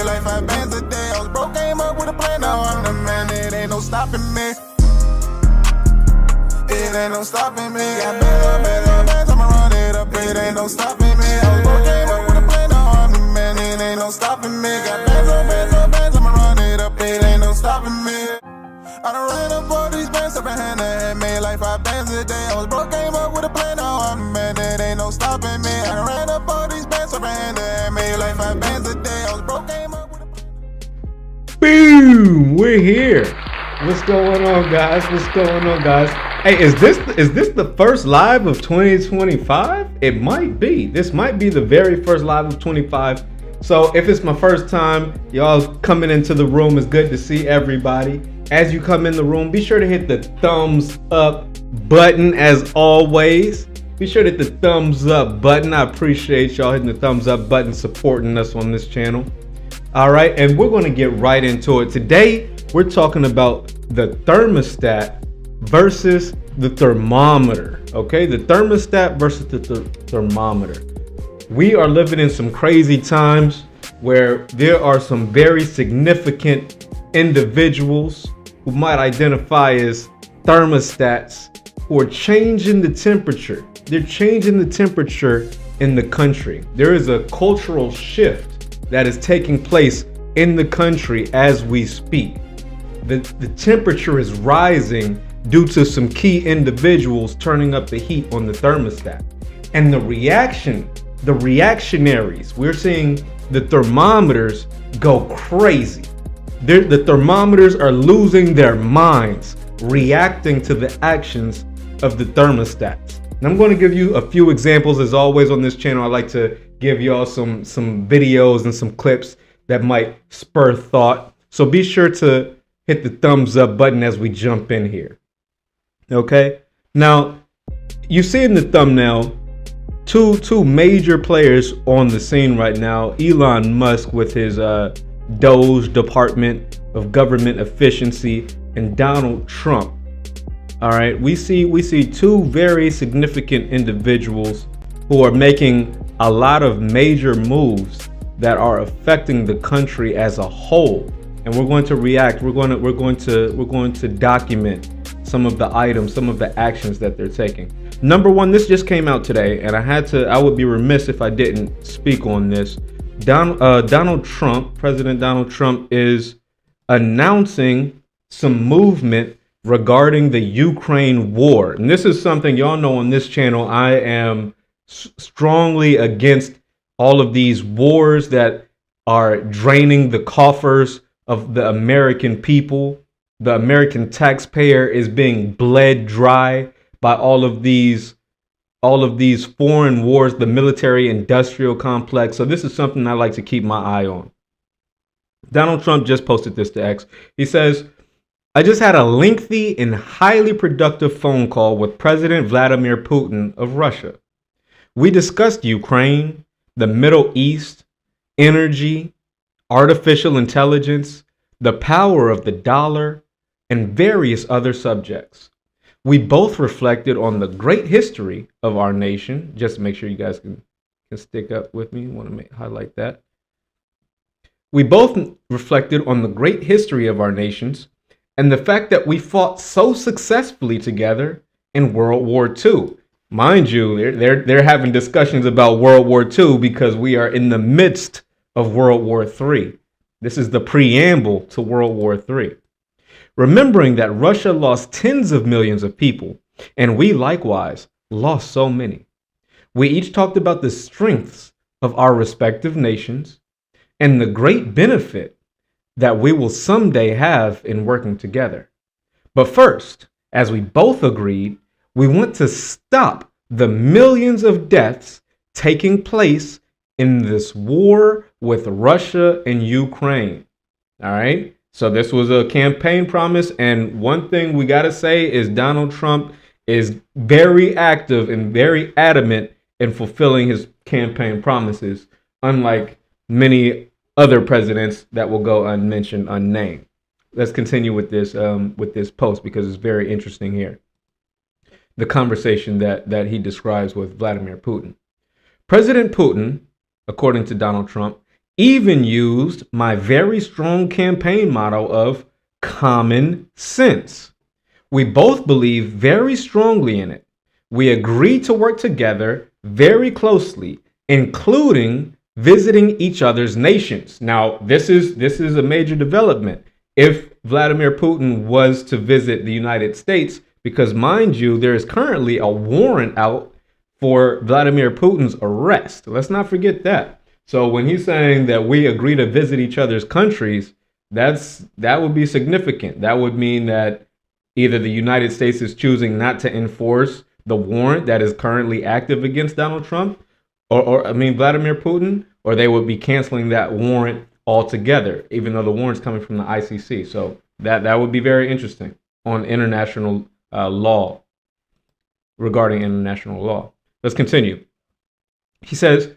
like 5 bands a day. I was broke, came up with a plan, now I'm the man. It ain't no stopping me. It ain't no stopping me. Got bands, I'ma run it up. It ain't no stopping me. I was broke, came up with a plan, now I'm the man. It ain't no stopping me. Got bands, I'ma run it up. It ain't no stopping me. I done ran up all these bands up in hand and made like 5 bands a day. I was broke, came up with a plan, now I'm the man. It ain't no stopping me. I done ran up all these bands up in hand and made like 5 bands a day. I was broke, came up with a plan. Boom! We're here. What's going on, guys? What's going on, guys? Hey, is this the first live of 2025? It might be. This might be the very first live of 25. So if it's my first time, y'all coming into the room, it's good to see everybody. As you come in the room, be sure to hit the thumbs up button as always. Be sure to hit the thumbs up button. I appreciate y'all hitting the thumbs up button, supporting us on this channel. All right, and we're going to get right into it. Today, we're talking about the thermostat versus the thermometer. Okay, the thermostat versus the thermometer. We are living in some crazy times where there are some very significant individuals who might identify as thermostats who are changing the temperature. They're changing the temperature in the country. There is a cultural shift that is taking place in the country as we speak. The temperature is rising due to some key individuals turning up the heat on the thermostat. And the reactionaries, we're seeing the thermometers go crazy. The thermometers are losing their minds, reacting to the actions of the thermostats. And I'm going to give you a few examples. As always on this channel, I like to give y'all some videos and some clips that might spur thought. So be sure to hit the thumbs up button as we jump in here. Okay. Now, you see in the thumbnail, two major players on the scene right now. Elon Musk with his DOGE, Department of Government Efficiency, and Donald Trump. All right, we see two very significant individuals who are making a lot of major moves that are affecting the country as a whole. And we're going to react. We're going to document some of the items, some of the actions that they're taking. Number one, this just came out today, and I would be remiss if I didn't speak on this. Donald Trump, President Donald Trump, is announcing some movement regarding the Ukraine war. And this is something y'all know on this channel. I am strongly against all of these wars that are draining the coffers of the American people. The American taxpayer is being bled dry by all of these foreign wars, the military industrial complex. So this is something I like to keep my eye on. Donald Trump just posted this to X. He says, I just had a lengthy and highly productive phone call with President Vladimir Putin of Russia. We discussed Ukraine, the Middle East, energy, artificial intelligence, the power of the dollar, and various other subjects. We both reflected on the great history of our nation. Just to make sure you guys can stick up with me. I want to highlight that. We both reflected on the great history of our nations and the fact that we fought so successfully together in World War II. Mind you, they're having discussions about World War II because we are in the midst of World War III. This is the preamble to World War III. Remembering that Russia lost tens of millions of people, and we likewise lost so many. We each talked about the strengths of our respective nations and the great benefit that we will someday have in working together. But first, as we both agreed, we want to stop the millions of deaths taking place in this war with Russia and Ukraine. All right. So this was a campaign promise. And one thing we got to say is Donald Trump is very active and very adamant in fulfilling his campaign promises, unlike many other presidents that will go unmentioned, unnamed. Let's continue with this post because it's very interesting here. The conversation that he describes with Vladimir Putin. President Putin, according to Donald Trump, even used my very strong campaign motto of common sense. We both believe very strongly in it. We agreed to work together very closely, including visiting each other's nations. Now, this is a major development if Vladimir Putin was to visit the United States, because mind you, there is currently a warrant out for Vladimir Putin's arrest. Let's not forget that. So when he's saying that we agree to visit each other's countries, that would be significant. That would mean that either the United States is choosing not to enforce the warrant that is currently active against Donald Trump, or Vladimir Putin, or they would be canceling that warrant altogether, even though the warrant's coming from the ICC. So that would be very interesting on international law, regarding international law. Let's continue. He says,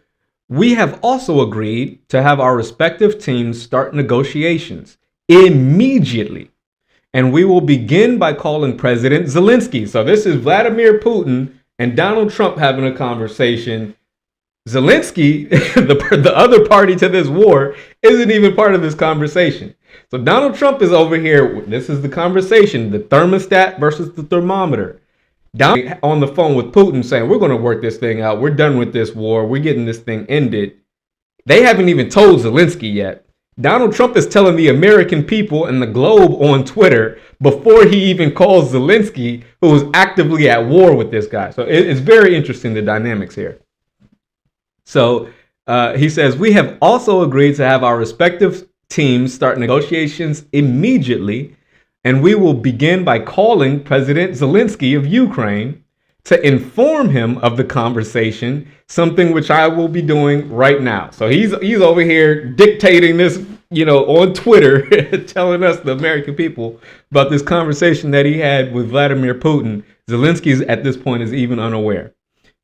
we have also agreed to have our respective teams start negotiations immediately. And we will begin by calling President Zelensky. So this is Vladimir Putin and Donald Trump having a conversation. Zelensky, the other party to this war, isn't even part of this conversation. So Donald Trump is over here. This is the conversation, the thermostat versus the thermometer. Down on the phone with Putin saying, we're going to work this thing out. We're done with this war. We're getting this thing ended. They haven't even told Zelensky yet. Donald Trump is telling the American people and the globe on Twitter before he even calls Zelensky, who is actively at war with this guy. So it's very interesting, the dynamics here. So he says, we have also agreed to have our respective teams start negotiations immediately, and we will begin by calling President Zelensky of Ukraine to inform him of the conversation, something which I will be doing right now. So he's over here dictating this, on Twitter, telling us, the American people, about this conversation that he had with Vladimir Putin. Zelensky at this point is even unaware.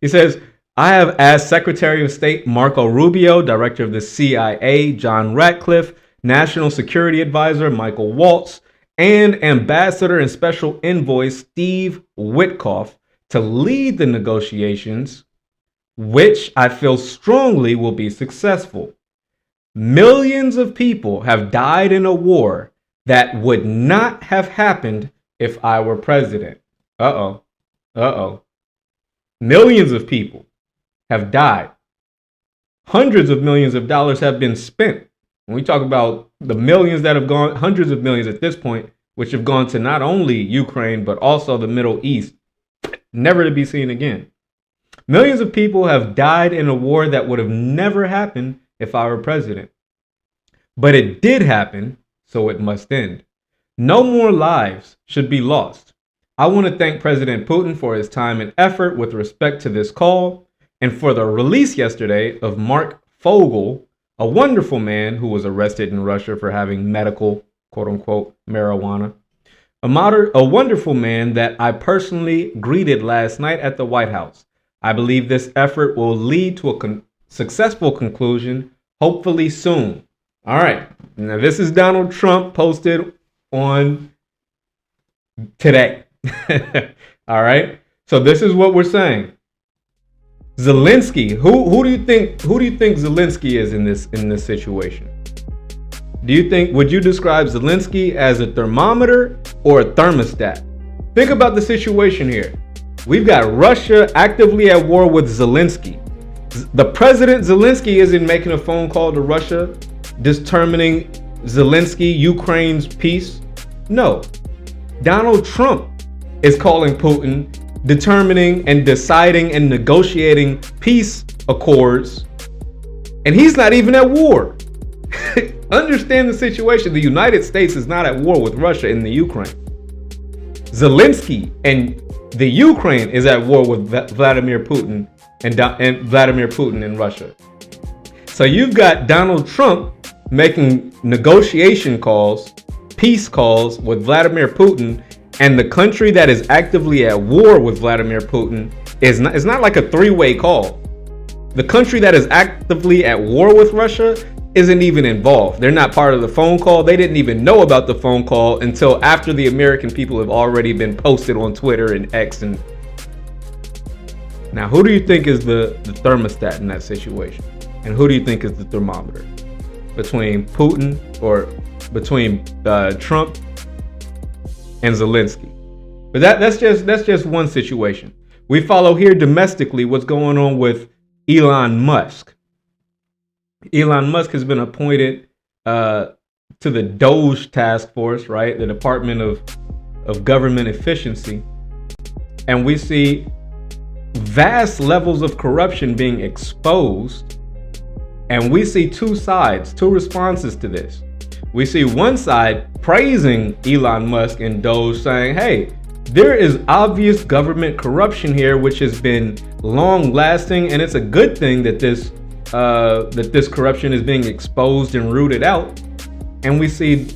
He says, I have asked Secretary of State Marco Rubio, Director of the CIA John Ratcliffe, National Security Advisor Michael Waltz, and Ambassador and Special Envoy Steve Witkoff to lead the negotiations, which I feel strongly will be successful. Millions of people have died in a war that would not have happened if I were president. Millions of people have died. Hundreds of millions of dollars have been spent. When we talk about the millions that have gone, hundreds of millions at this point, which have gone to not only Ukraine, but also the Middle East, never to be seen again. Millions of people have died in a war that would have never happened if I were president. But it did happen, so it must end. No more lives should be lost. I want to thank President Putin for his time and effort with respect to this call, and for the release yesterday of Mark Fogel, a wonderful man who was arrested in Russia for having medical, quote unquote, marijuana. A wonderful man that I personally greeted last night at the White House. I believe this effort will lead to a successful conclusion, hopefully soon. All right. Now, this is Donald Trump posted on today. All right. So this is what we're saying. Zelensky, who do you think Zelensky is in this situation? Would you describe Zelensky as a thermometer or a thermostat? Think about the situation here. We've got Russia actively at war with Zelensky. The president Zelensky isn't making a phone call to Russia determining Zelensky, Ukraine's peace. No. Donald Trump is calling Putin, determining and deciding and negotiating peace accords, and he's not even at war. Understand the situation. The United States is not at war with Russia in the Ukraine. Zelensky and the Ukraine is at war with Vladimir Putin and Vladimir Putin in Russia. So you've got Donald Trump making negotiation calls, peace calls with Vladimir Putin, and the country that is actively at war with Vladimir Putin is not like a three-way call. The country that is actively at war with Russia isn't even involved. They're not part of the phone call. They didn't even know about the phone call until after the American people have already been posted on Twitter and X. And now, who do you think is the thermostat in that situation? And who do you think is the thermometer? between Putin or between Trump and Zelensky. But that's just one situation. We follow here domestically what's going on with Elon Musk. Elon Musk has been appointed to the DOGE task force, right? The Department of Government Efficiency. And we see vast levels of corruption being exposed. And we see two responses to this. We see one side praising Elon Musk and DOGE, saying, hey, there is obvious government corruption here, which has been long lasting, and it's a good thing that this corruption is being exposed and rooted out. And we see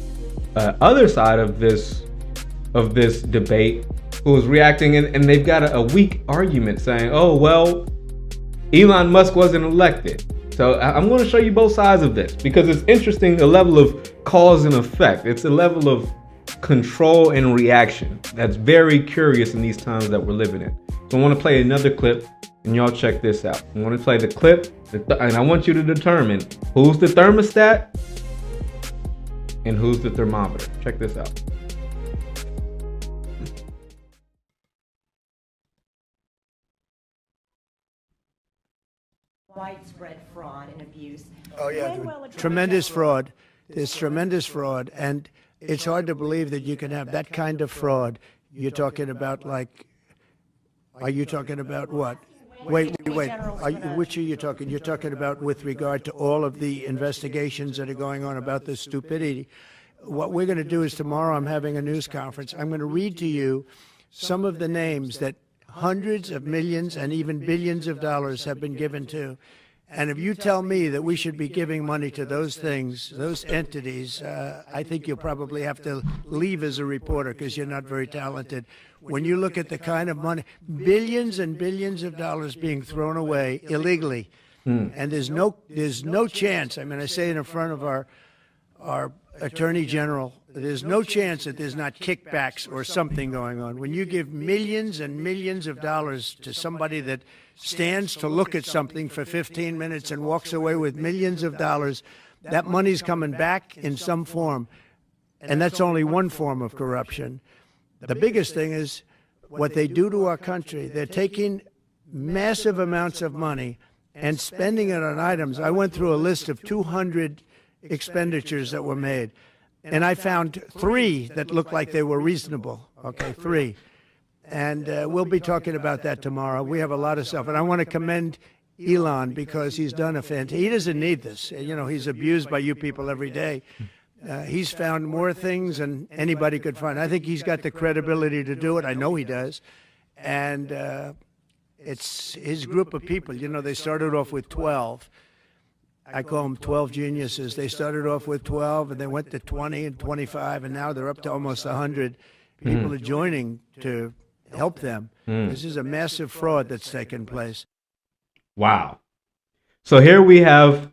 other side of this debate who's reacting, and they've got a weak argument saying, oh, well, Elon Musk wasn't elected. So I'm going to show you both sides of this because it's interesting, the level of cause and effect. It's a level of control and reaction that's very curious in these times that we're living in. So I want to play another clip, and y'all check this out. I want to play the clip, and I want you to determine who's the thermostat and who's the thermometer. Check this out. Widespread fraud and abuse. Oh, yeah, tremendous fraud. There's tremendous fraud, and it's hard to believe that you can have that kind of fraud. You're talking about are you talking about what? Wait. Which are you talking? You're talking about with regard to all of the investigations that are going on about this stupidity. What we're going to do is tomorrow I'm having a news conference. I'm going to read to you some of the names that hundreds of millions and even billions of dollars have been given to. And if you tell me that we should be giving money to those things, those entities, I think you'll probably have to leave as a reporter because you're not very talented. When you look at the kind of money, billions and billions of dollars being thrown away illegally, and there's no chance. I mean, I say it in front of our Attorney General, there's no chance that there's not kickbacks or something going on. When you give millions and millions of dollars to somebody that stands to look at something for 15 minutes and walks away with millions of dollars, that money's coming back in some form. And that's only one form of corruption. The biggest thing is what they do to our country. They're taking massive amounts of money and spending it on items. I went through a list of 200 expenditures that were made, and I found 3 that looked like they were reasonable. Okay, 3. And we'll be talking about that tomorrow. We have a lot of stuff, and I want to commend Elon because he's done a fantastic. He doesn't need this. You know, he's abused by you people every day. He's found more things than anybody could find. I think he's got the credibility to do it. I know he does. And it's his group of people. You know, they started off with 12. I call them 12 geniuses. They started off with 12, and they went to 20 and 25, and now they're up to almost 100. People are joining to help them. This is a massive fraud that's taken place. Wow. So here we have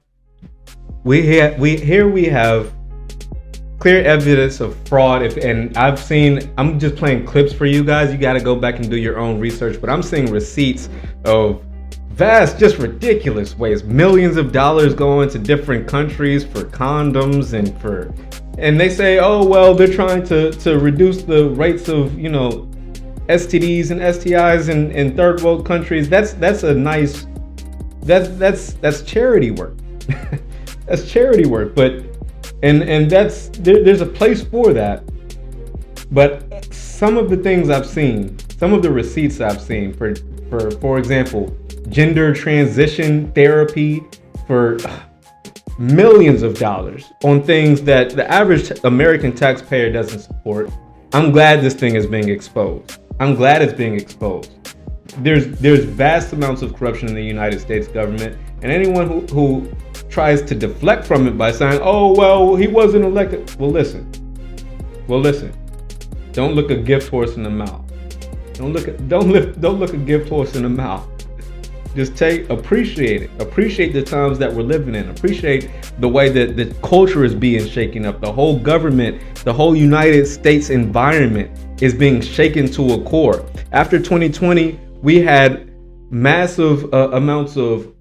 clear evidence of fraud. And I'm just playing clips for you guys. You got to go back and do your own research. But I'm seeing receipts of vast, just ridiculous ways. Millions of dollars going to different countries for condoms and they say, oh, well, they're trying to reduce the rates of, you know, STDs and STIs in third world countries. That's charity work. That's charity work. But and that's there's a place for that. But some of the things I've seen, some of the receipts I've seen for example, gender transition therapy for millions of dollars on things that the average American taxpayer doesn't support. I'm glad this thing is being exposed. I'm glad it's being exposed. There's vast amounts of corruption in the United States government, and anyone who tries to deflect from it by saying, oh, well, he wasn't elected. Well, listen. Don't look a gift horse in the mouth. Don't look a gift horse in the mouth. Just appreciate it. Appreciate the times that we're living in. Appreciate the way that the culture is being shaken up. The whole government, the whole United States environment is being shaken to a core. After 2020, we had massive amounts of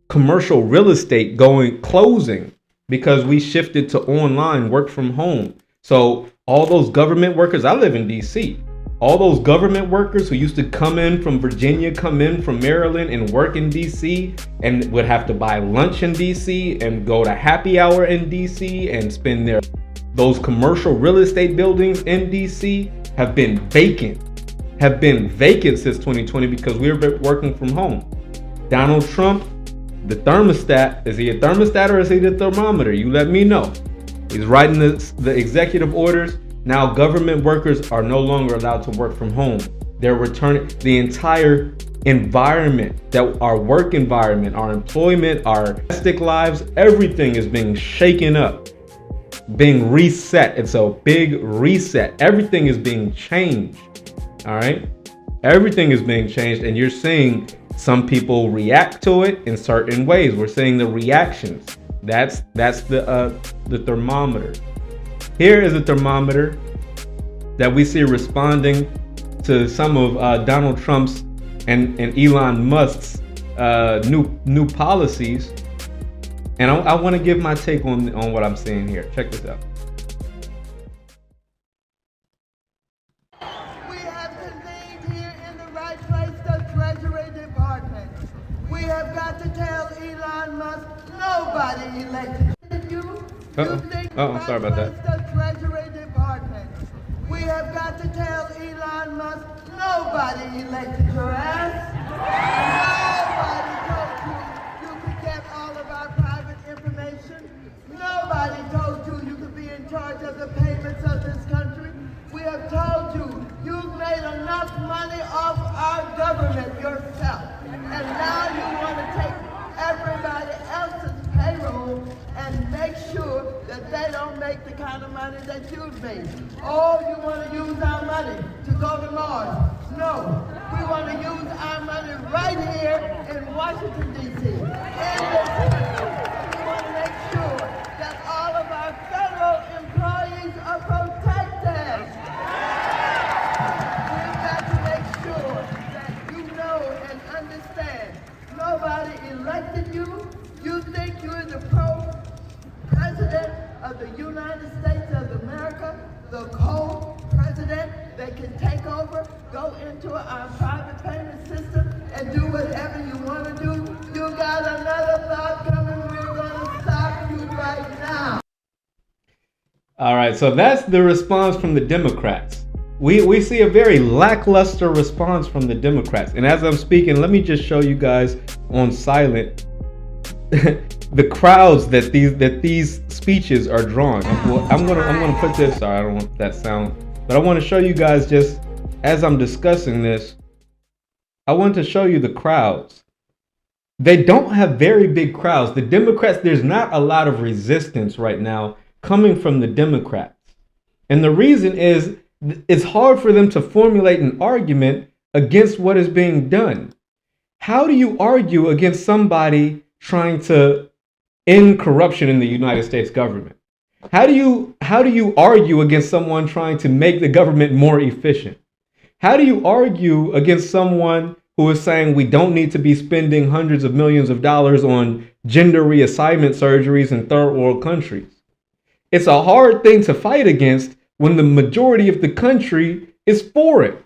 commercial real estate closing because we shifted to online work from home. So all those government workers, I live in DC, all those government workers who used to come in from Virginia, come in from Maryland and work in DC and would have to buy lunch in DC and go to happy hour in DC and spend those commercial real estate buildings in DC have been vacant since 2020 because we're working from home. Donald Trump, the thermostat, is he a thermostat or is he the thermometer? You let me know. He's writing the executive orders. Now government workers are no longer allowed to work from home. They're returning the entire environment, that our work environment, our employment, our domestic lives, everything is being shaken up, being reset. It's a big reset. Everything is being changed. All right. Everything is being changed, and you're seeing some people react to it in certain ways. We're seeing the reactions. That's the thermometer. Here is a thermometer that we see responding to some of Donald Trump's and Elon Musk's new policies. And I want to give my take on what I'm seeing here. Check this out. We have convened here in the right place, the Treasury Department. We have got to tell Elon Musk, nobody elected you. Sorry about that. The Treasury Department. We have got to tell Elon Musk, nobody elected your ass. Nobody told you could get all of our private information. Nobody told you could be in charge of the payments of this country. We have told you you've made enough money off our government yourself. And now you want to take everybody else's payroll and make sure that they don't make the kind of money that you've made. Oh, you want to use our money to go to Mars? No, we want to use our money right here in Washington, D.C. We want to make sure that all of our federal employees are protected. We've got to make sure that you know and understand nobody elected you. You think you're the president of the United States of America, the co-president that can take over, go into our private payment system and do whatever you want to do. You got another thought coming. We're going to stop you right now. All right, so that's the response from the Democrats. We see a very lackluster response from the Democrats. And as I'm speaking, let me just show you guys on silent the crowds that these speeches are drawing. I'm gonna put this. Sorry, I don't want that sound, but I want to show you guys, just as I'm discussing this, I want to show you the crowds. They don't have very big crowds. The Democrats, there's not a lot of resistance right now coming from the Democrats, and the reason is it's hard for them to formulate an argument against what is being done. How do you argue against somebody trying to end corruption in the United States government? How do you argue against someone trying to make the government more efficient? How do you argue against someone who is saying we don't need to be spending hundreds of millions of dollars on gender reassignment surgeries in third world countries? It's a hard thing to fight against when the majority of the country is for it.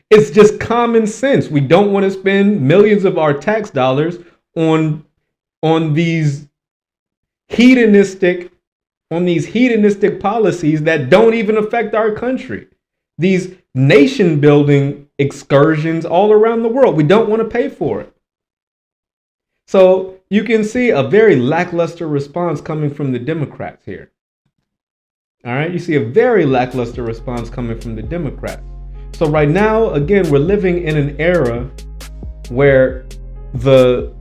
It's just common sense. We don't want to spend millions of our tax dollars on these hedonistic policies that don't even affect our country. These nation building excursions all around the world. We don't want to pay for it. So you can see a very lackluster response coming from the Democrats here. All right, you see a very lackluster response coming from the Democrats. So right now, again, we're living in an era where the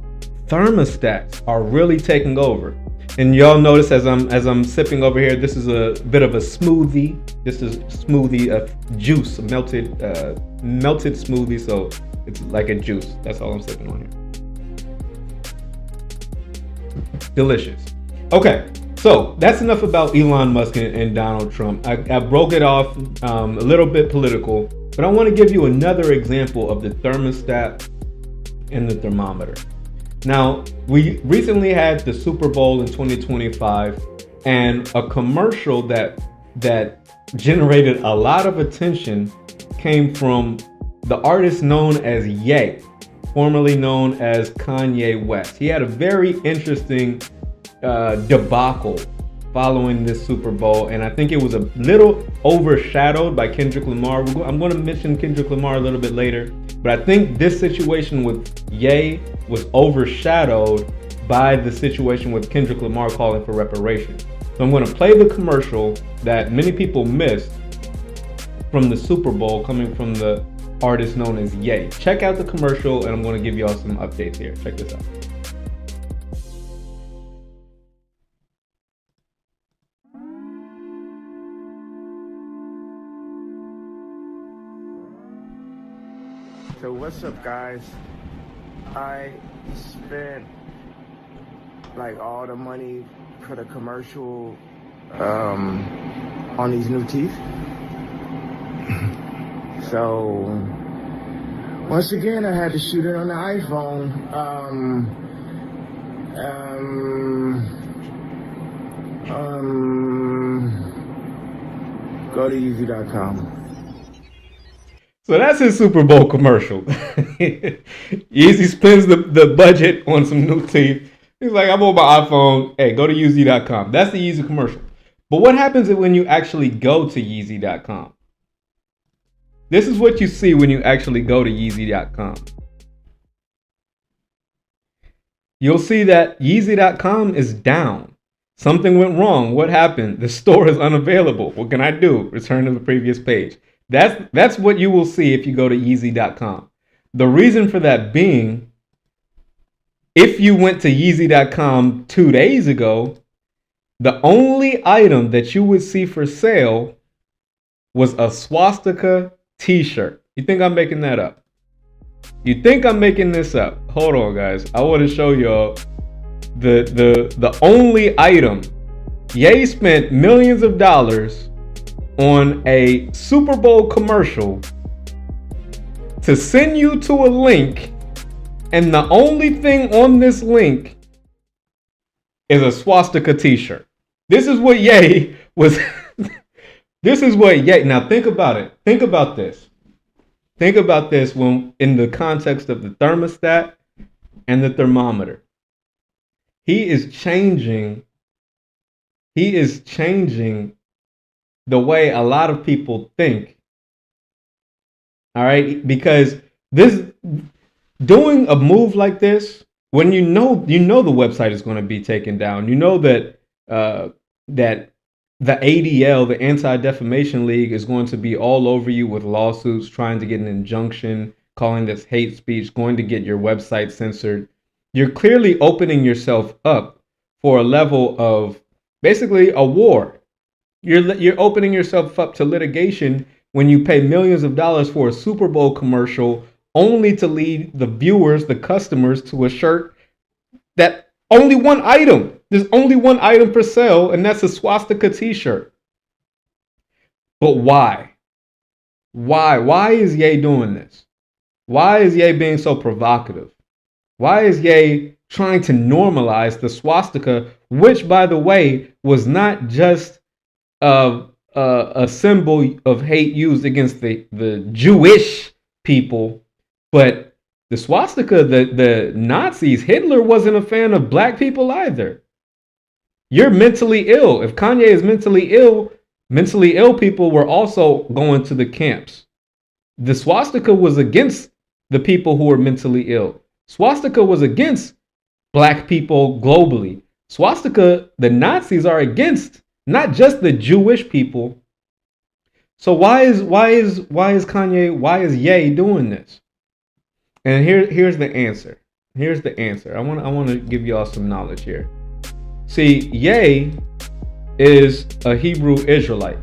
thermostats are really taking over. And y'all notice as I'm sipping over here, this is a bit of a smoothie. This is smoothie of juice, melted smoothie. So it's like a juice. That's all I'm sipping on here. Delicious. Okay, so that's enough about Elon Musk and Donald Trump. I broke it off a little bit political, but I want to give you another example of the thermostat and the thermometer. Now, we recently had the Super Bowl in 2025, and a commercial that generated a lot of attention came from the artist known as Ye, formerly known as Kanye West. He had a very interesting debacle following this Super Bowl, and I think it was a little overshadowed by Kendrick Lamar. I'm going to mention Kendrick Lamar a little bit later, but I think this situation with Ye was overshadowed by the situation with Kendrick Lamar calling for reparations. So I'm going to play the commercial that many people missed from the Super Bowl coming from the artist known as Ye. Check out the commercial, and I'm going to give y'all some updates here. Check this out. So what's up, guys? I spent like all the money for the commercial on these new teeth. So once again, I had to shoot it on the iPhone. Go to Yeezy.com. So that's his Super Bowl commercial. Yeezy spends the budget on some new teeth. He's like, I'm on my iPhone. Hey, go to Yeezy.com. That's the Yeezy commercial. But what happens when you actually go to Yeezy.com? This is what you see when you actually go to Yeezy.com. You'll see that Yeezy.com is down. Something went wrong. What happened? The store is unavailable. What can I do? Return to the previous page. That's what you will see if you go to Yeezy.com. The reason for that being, if you went to Yeezy.com 2 days ago, the only item that you would see for sale was a swastika t-shirt. You think I'm making that up? You think I'm making this up? Hold on, guys. I want to show y'all the only item. Ye spent millions of dollars on a Super Bowl commercial to send you to a link, and the only thing on this link is a swastika t-shirt. This is what Ye was. This is what Ye. Now think about it. Think about this. Think about this when in the context of the thermostat and the thermometer. He is changing the way a lot of people think. All right, because this doing a move like this, when you know the website is going to be taken down, you know that that the ADL, the Anti-Defamation League, is going to be all over you with lawsuits, trying to get an injunction, calling this hate speech, going to get your website censored. You're clearly opening yourself up for a level of basically a war. You're opening yourself up to litigation when you pay millions of dollars for a Super Bowl commercial only to lead the viewers, the customers, to a shirt that only one item. There's only one item for sale, and that's a swastika t-shirt. But why? Why is Ye doing this? Why is Ye being so provocative? Why is Ye trying to normalize the swastika, which, by the way, was not just a symbol of hate used against the Jewish people, but the swastika, the Nazis, Hitler wasn't a fan of black people either. You're mentally ill. If Kanye is mentally ill people were also going to the camps. The swastika was against the people who were mentally ill. Swastika was against black people globally. Swastika, the Nazis are against not just the Jewish people. So why is Kanye, why is Ye doing this? And here's the answer. Here's the answer. I want to give y'all some knowledge here. See, Ye is a Hebrew Israelite.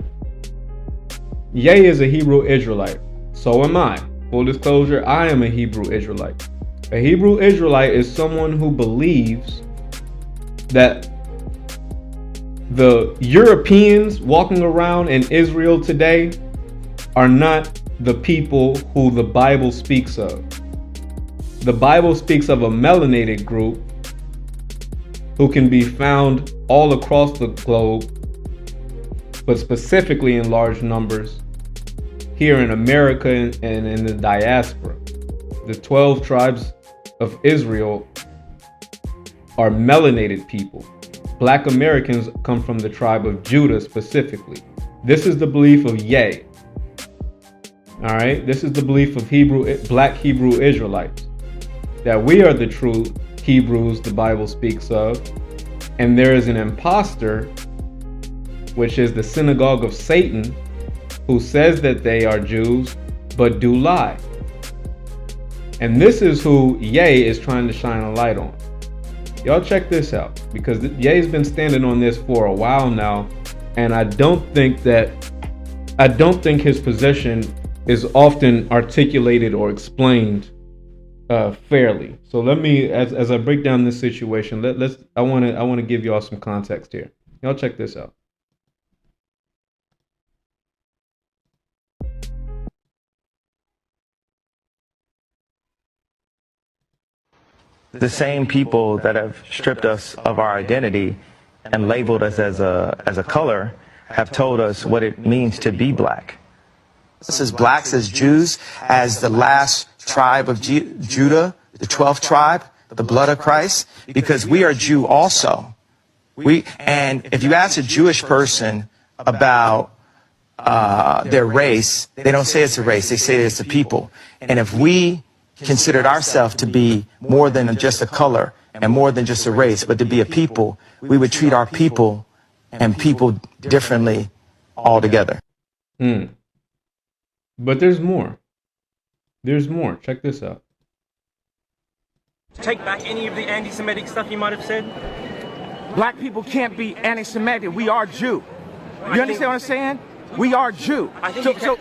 Ye is a Hebrew Israelite. So am I. Full disclosure, I am a Hebrew Israelite. A Hebrew Israelite is someone who believes that the Europeans walking around in Israel today are not the people who the Bible speaks of. The Bible speaks of a melanated group who can be found all across the globe, but specifically in large numbers here in America and in the diaspora. The 12 tribes of Israel are melanated people. Black Americans come from the tribe of Judah specifically. This is the belief of Ye. All right, this is the belief of Black Hebrew Israelites, that we are the true Hebrews the Bible speaks of, and there is an imposter, which is the synagogue of Satan, who says that they are Jews but do lie. And this is who Ye is trying to shine a light on. Y'all check this out, because Ye's been standing on this for a while now, and I don't think his position is often articulated or explained fairly. So let me, as I break down this situation, I want to give y'all some context here. Y'all check this out. The same people that have stripped us of our identity and labeled us as a color have told us what it means to be black. Us as blacks, as Jews, as the last tribe of Judah, the 12th tribe, the blood of Christ, because we are Jew also. And if you ask a Jewish person about their race, they don't say it's a race, they say it's a people. And if we considered ourselves to be more than just a color and more than just a race, but to be a people, we would treat our people and people differently altogether. But there's more. There's more. Check this out. Take back any of the anti-Semitic stuff you might have said? Black people can't be anti-Semitic. We are Jew. You understand what I'm saying? We are Jew.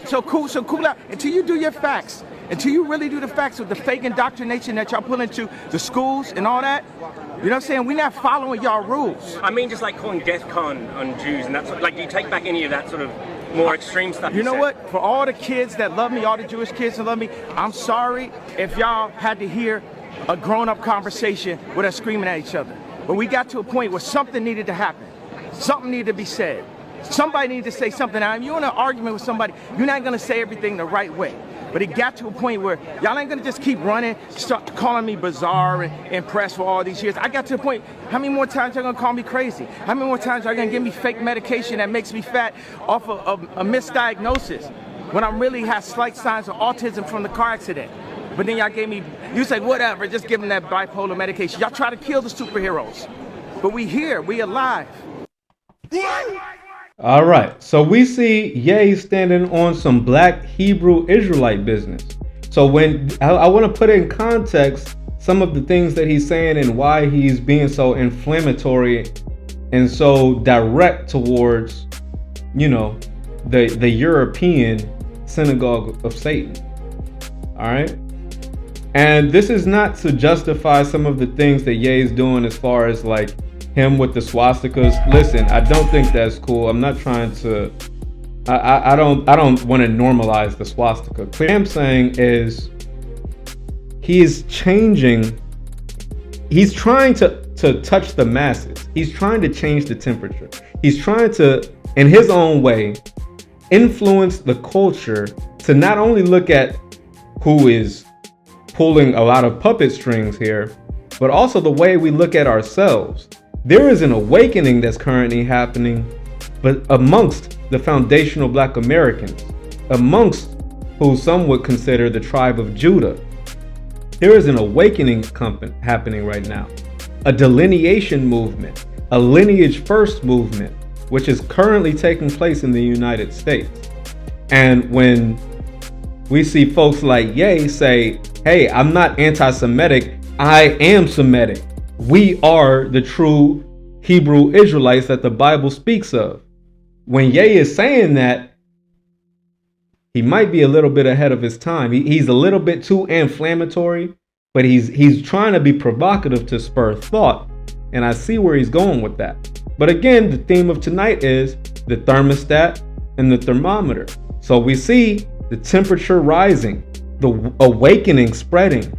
So cool out until you do your facts. Until you really do the facts with the fake indoctrination that y'all pull into the schools and all that. You know what I'm saying? We're not following y'all rules. I mean, just like calling DEF CON on Jews and that sort of, like, do you take back any of that sort of more extreme stuff? You know what? For all the kids that love me, all the Jewish kids that love me, I'm sorry if y'all had to hear a grown-up conversation with us screaming at each other. But we got to a point where something needed to happen. Something needed to be said. Somebody needed to say something. Now, if you're in an argument with somebody, you're not going to say everything the right way. But it got to a point where y'all ain't gonna just keep running, start calling me bizarre and press for all these years. I got to a point, how many more times y'all gonna call me crazy? How many more times y'all gonna give me fake medication that makes me fat off of a misdiagnosis when I really have slight signs of autism from the car accident? But then y'all gave me, you say, whatever, just give them that bipolar medication. Y'all try to kill the superheroes. But we here, we alive. All right, so we see Ye standing on some Black Hebrew Israelite business. So when I want to put in context some of the things that he's saying and why he's being so inflammatory and so direct towards, you know, the European synagogue of Satan. All right, and this is not to justify some of the things that Ye is doing as far as like him with the swastikas. Listen, I don't think that's cool. I'm not trying to, I don't want to normalize the swastika. What I'm saying is he's changing, he's trying to touch the masses. He's trying to change the temperature. He's trying to, in his own way, influence the culture to not only look at who is pulling a lot of puppet strings here, but also the way we look at ourselves. There is an awakening that's currently happening, but amongst the foundational Black Americans, amongst who some would consider the tribe of Judah, there is an awakening happening right now. A delineation movement, a lineage first movement, which is currently taking place in the United States. And when we see folks like Ye say, hey, I'm not anti-Semitic, I am Semitic. We are the true Hebrew Israelites that the Bible speaks of. When Ye is saying that, he might be a little bit ahead of his time. He's a little bit too inflammatory, but he's trying to be provocative to spur thought. And I see where he's going with that. But again, the theme of tonight is the thermostat and the thermometer. So we see the temperature rising, the awakening spreading.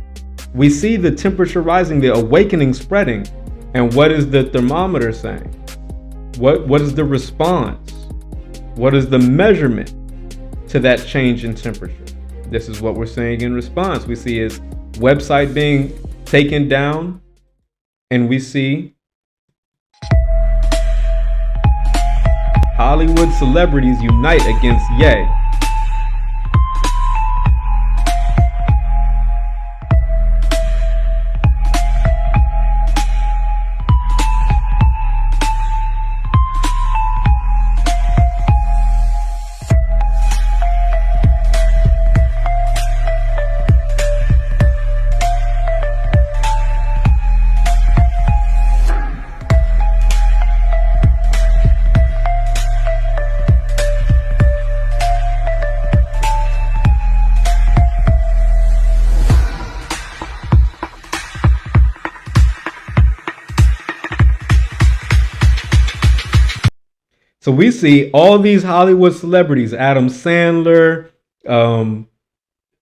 We see the temperature rising, the awakening spreading. And what is the thermometer saying? What is the response? What is the measurement to that change in temperature? This is what we're saying in response. We see his website being taken down, and we see Hollywood celebrities unite against Ye. So we see all these Hollywood celebrities, Adam Sandler,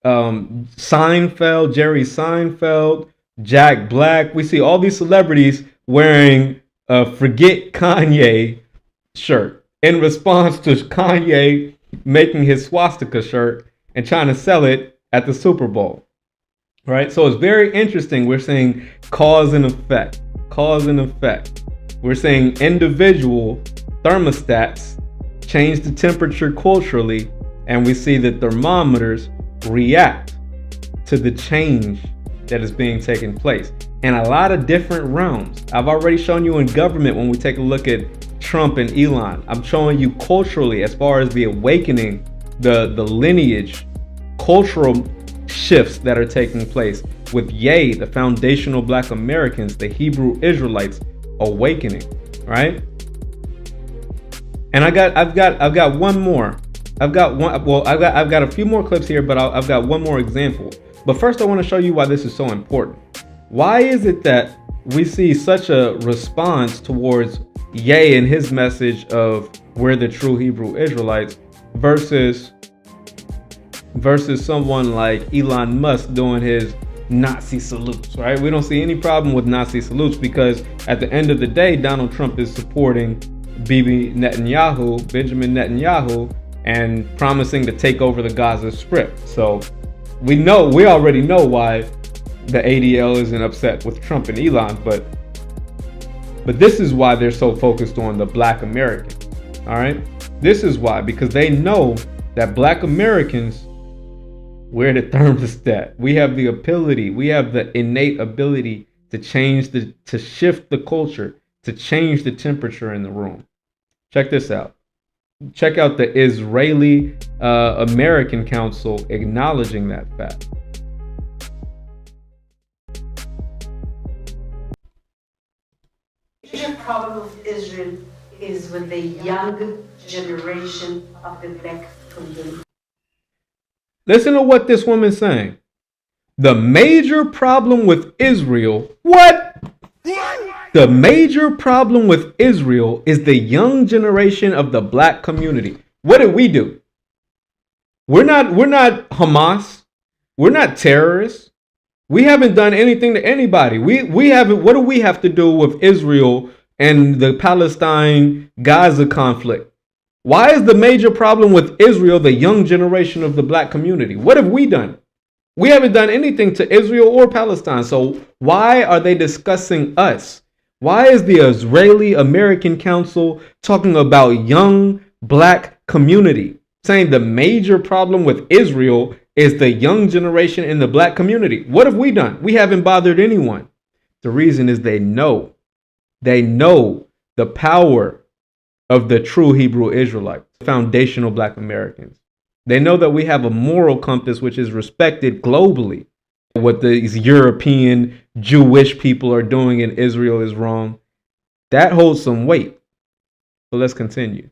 Seinfeld, Jerry Seinfeld, Jack Black. We see all these celebrities wearing a Forget Kanye shirt in response to Kanye making his swastika shirt and trying to sell it at the Super Bowl. Right? So it's very interesting. We're seeing cause and effect. Cause and effect. We're seeing individual thermostats change the temperature culturally, and we see the thermometers react to the change that is being taken place in a lot of different realms. I've already shown you in government when we take a look at Trump and Elon. I'm showing you culturally as far as the awakening, the lineage, cultural shifts that are taking place with Ye, the foundational Black Americans, the Hebrew Israelites awakening, right? And I've got one more. I've got a few more clips here, but I've got one more example. But first I want to show you why this is so important. Why is it that we see such a response towards Ye and his message of we're the true Hebrew Israelites versus someone like Elon Musk doing his Nazi salutes, right? We don't see any problem with Nazi salutes because at the end of the day, Donald Trump is supporting Benjamin Netanyahu, and promising to take over the Gaza Strip. So we already know why the ADL isn't upset with Trump and Elon, but this is why they're so focused on the Black Americans. All right, this is why, because they know that Black Americans, we're the thermostat. We have the ability, we have the innate ability to to shift the culture, to change the temperature in the room. Check this out. Check out the Israeli American Council acknowledging that fact. The problem with Israel is with the young generation of the Black community. Listen to what this woman's saying. The major problem with Israel, what? The major problem with Israel is the young generation of the Black community. What did we do? We're not Hamas. We're not terrorists. We haven't done anything to anybody. We haven't. What do we have to do with Israel and the Palestine-Gaza conflict? Why is the major problem with Israel the young generation of the Black community? What have we done? We haven't done anything to Israel or Palestine. So why are they discussing us? Why is the Israeli American Council talking about young Black community, saying the major problem with Israel is the young generation in the Black community? What have we done? We haven't bothered anyone. The reason is they know the power of the true Hebrew Israelites, foundational Black Americans. They know that we have a moral compass which is respected globally. What these European Jewish people are doing in Israel is wrong. That holds some weight. So let's continue.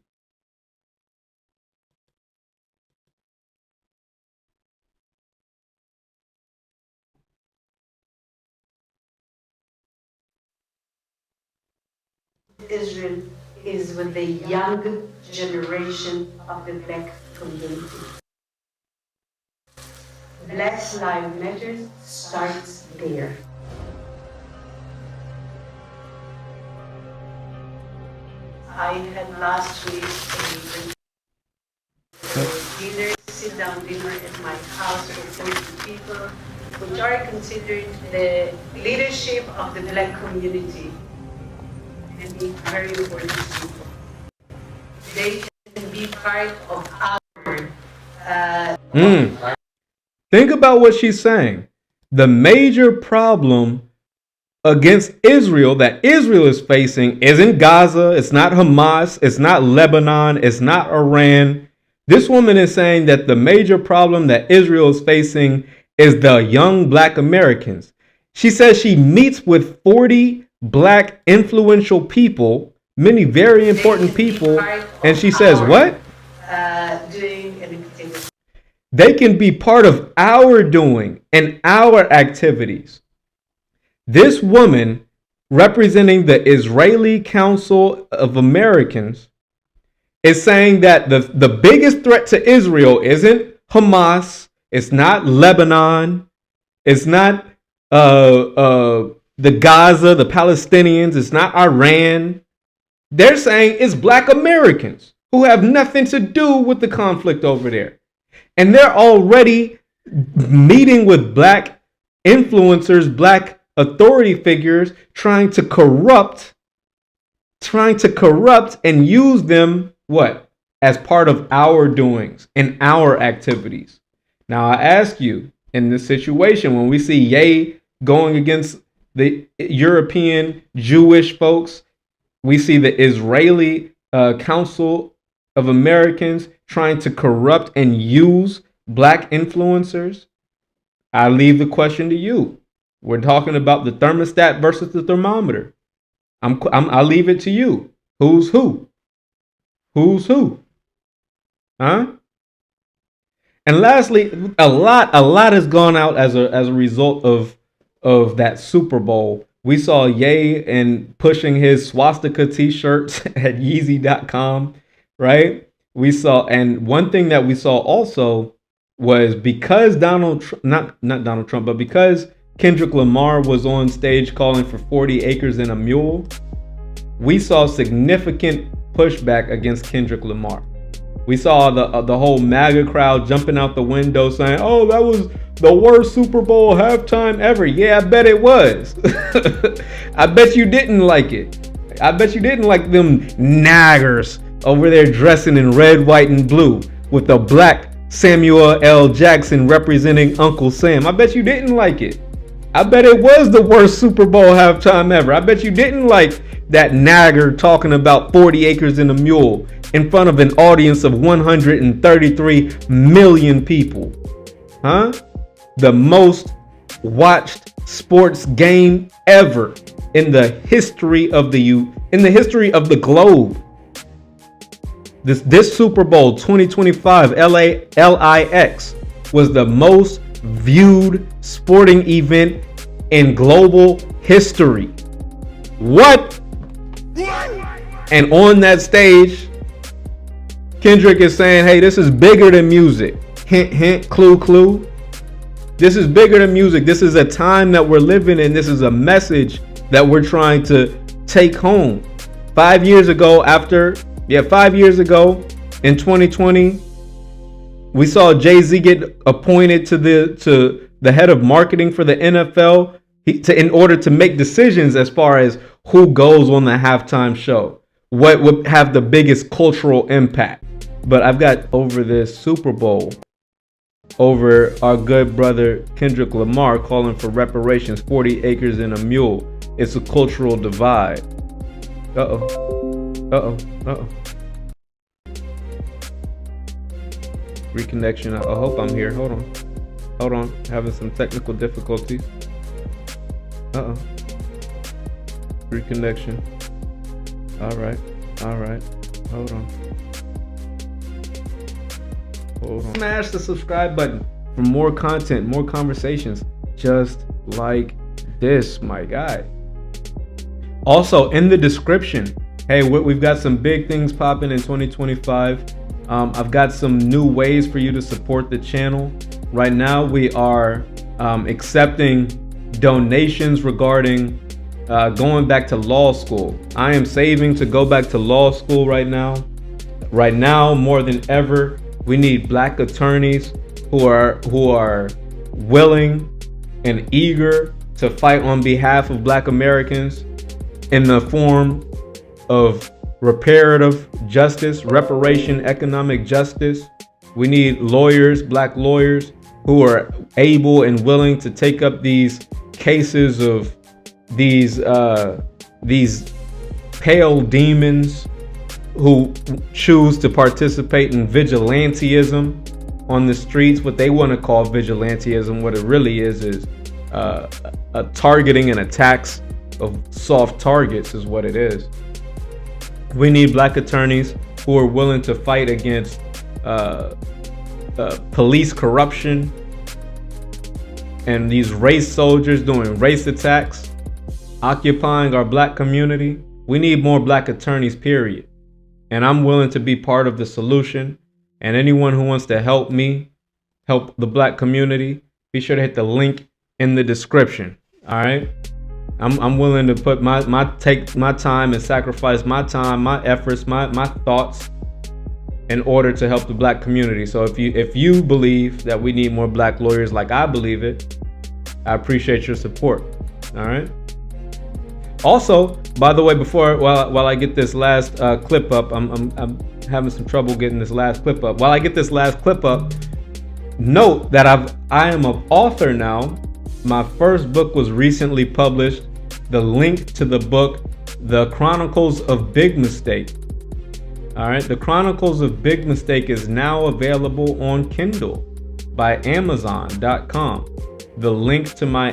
Israel is with the young generation of the Black community. Black Lives Matter starts there. I had last week a dinner, sit-down dinner at my house with 40 people, which are considered the leadership of the Black community and the very important people. They can be part of our Think about what she's saying. The major problem against Israel that Israel is facing isn't Gaza, it's not Hamas, it's not Lebanon, it's not Iran. This woman is saying that the major problem that Israel is facing is the young Black Americans. She says she meets with 40 Black influential people, many very important people, and she says, what? They can be part of our doing and our activities. This woman, representing the Israeli Council of Americans, is saying that the biggest threat to Israel isn't Hamas, it's not Lebanon, it's not the Gaza, the Palestinians, it's not Iran. They're saying it's Black Americans who have nothing to do with the conflict over there. And they're already meeting with Black influencers, Black authority figures, trying to corrupt and use them, what? As part of our doings and our activities. Now, I ask you, in this situation, when we see Ye going against the European Jewish folks, we see the Israeli Council of Americans trying to corrupt and use Black influencers. I leave the question to you. We're talking about the thermostat versus the thermometer. I'll leave it to you. Who's who? Who's who? Huh? And lastly, a lot has gone out as a result of that Super Bowl. We saw Ye and pushing his swastika t-shirts at Yeezy.com, right? We saw, and one thing that we saw also was because not Donald Trump, but because Kendrick Lamar was on stage calling for 40 acres and a mule, we saw significant pushback against Kendrick Lamar. We saw the whole MAGA crowd jumping out the window saying, oh, that was the worst Super Bowl halftime ever. Yeah, I bet it was. I bet you didn't like it. I bet you didn't like them naggers over there dressing in red, white, and blue with a Black Samuel L. Jackson representing Uncle Sam. I bet you didn't like it. I bet it was the worst Super Bowl halftime ever. I bet you didn't like that nagger talking about 40 acres and a mule in front of an audience of 133 million people. Huh? The most watched sports game ever in the history of the globe. This Super Bowl 2025 LIX was the most viewed sporting event in global history. What? And on that stage, Kendrick is saying, hey, this is bigger than music. Hint, hint, clue, clue. This is bigger than music. This is a time that we're living in. This is a message that we're trying to take home. 5 years ago in 2020, we saw Jay-Z get appointed to the head of marketing for the NFL in order to make decisions as far as who goes on the halftime show, what would have the biggest cultural impact. But I've got over this Super Bowl, over our good brother Kendrick Lamar calling for reparations, 40 acres and a mule. It's a cultural divide. Reconnection. I hope I'm here. Hold on. Having some technical difficulties. Reconnection. All right. Hold on. Smash the subscribe button for more content, more conversations just like this, my guy. Also, in the description, hey, we've got some big things popping in 2025. I've got some new ways for you to support the channel. Right now, we are accepting donations regarding going back to law school. I am saving to go back to law school right now. Right now, more than ever, we need black attorneys who are willing and eager to fight on behalf of black Americans in the form of reparative justice, reparation, economic justice. We need lawyers, black lawyers, who are able and willing to take up these cases of these pale demons who choose to participate in vigilantism on the streets. What they want to call vigilantism, what it really is a targeting and attacks of soft targets is what it is. We need black attorneys who are willing to fight against police corruption and these race soldiers doing race attacks, occupying our black community. We need more black attorneys, period. And I'm willing to be part of the solution. And anyone who wants to help me, help the black community, be sure to hit the link in the description. All right. I'm willing to put my time and sacrifice my time, my efforts, my thoughts in order to help the black community. So if you believe that we need more black lawyers like I believe it, I appreciate your support. All right. Also, by the way, while I get this last clip up, I'm having some trouble getting this last clip up. While I get this last clip up, note that I am an author now. My first book was recently published. The link to the book, The Chronicles of Big Mistake. All right, The Chronicles of Big Mistake is now available on Kindle by Amazon.com. The link to my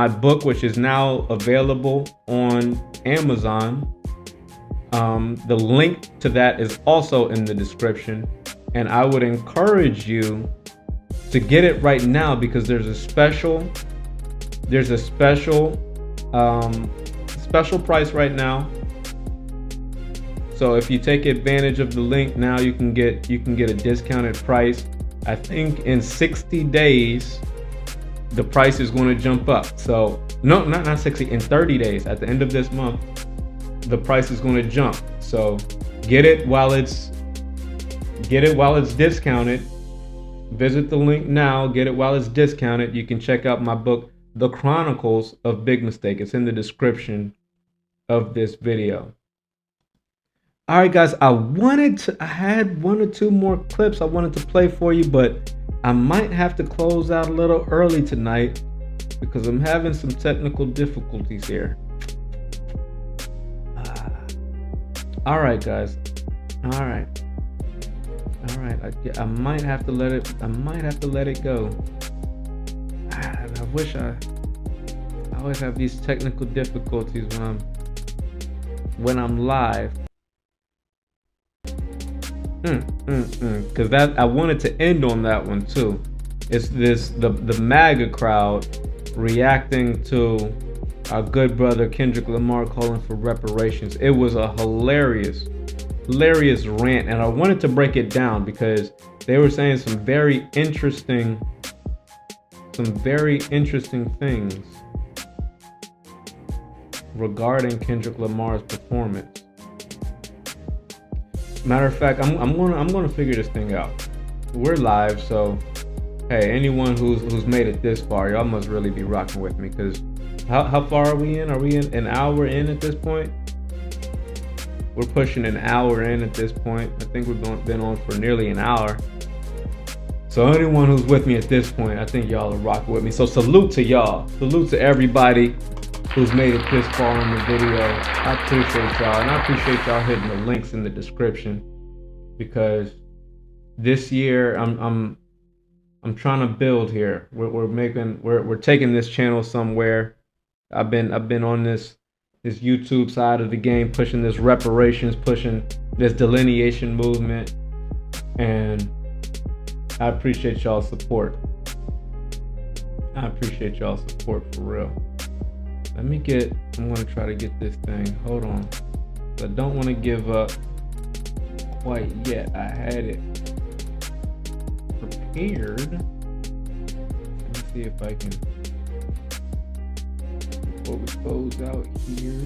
book, which is now available on Amazon, the link to that is also in the description. And I would encourage you to get it right now because there's a special price right now. So if you take advantage of the link now, you can get a discounted price. I think in 60 days the price is going to jump up. So no, not 60, in 30 days at the end of this month the price is going to jump. So get it while it's discounted. Visit the link now, get it while it's discounted. You can check out my book, The Chronicles of Big Mistake. It's in the description of this video. All right, guys, I had one or two more clips I wanted to play for you, but I might have to close out a little early tonight because I'm having some technical difficulties here. All right, guys. All right. I might have to let it go. I always have these technical difficulties when I'm live. Because I wanted to end on that one too. It's the MAGA crowd reacting to our good brother Kendrick Lamar calling for reparations. It was a hilarious rant, and I wanted to break it down because they were saying some very interesting things regarding Kendrick Lamar's performance. Matter of fact, I'm gonna figure this thing out. We're live, so hey, anyone who's made it this far, y'all must really be rocking with me. Because how far are we in? Are we in an hour in at this point? We're pushing an hour in at this point. I think we've been on for nearly an hour. So anyone who's with me at this point, I think y'all are rocking with me. So salute to y'all. Salute to everybody who's made it this far in the video. I appreciate y'all, and I appreciate y'all hitting the links in the description, because this year I'm trying to build here. We're taking this channel somewhere. I've been on this YouTube side of the game, pushing this reparations, pushing this delineation movement, and I appreciate y'all's support. I appreciate y'all's support for real. I'm gonna try to get this thing. Hold on. I don't want to give up quite yet. I had it scared. Let me see if I can. Before we close out here.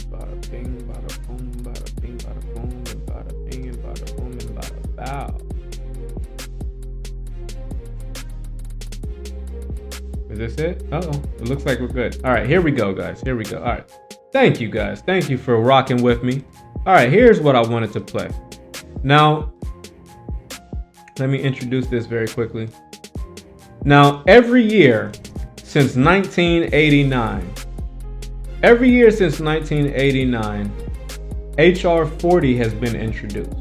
Bada bing, bada boom, bada bing, bada boom, and bada bing, and bada boom, and bada bow. Is this it? Uh-oh. It looks like we're good. All right, here we go, guys. Here we go. All right. Thank you, guys. Thank you for rocking with me. All right, here's what I wanted to play. Now, let me introduce this very quickly. Now, every year since 1989, HR 40 has been introduced.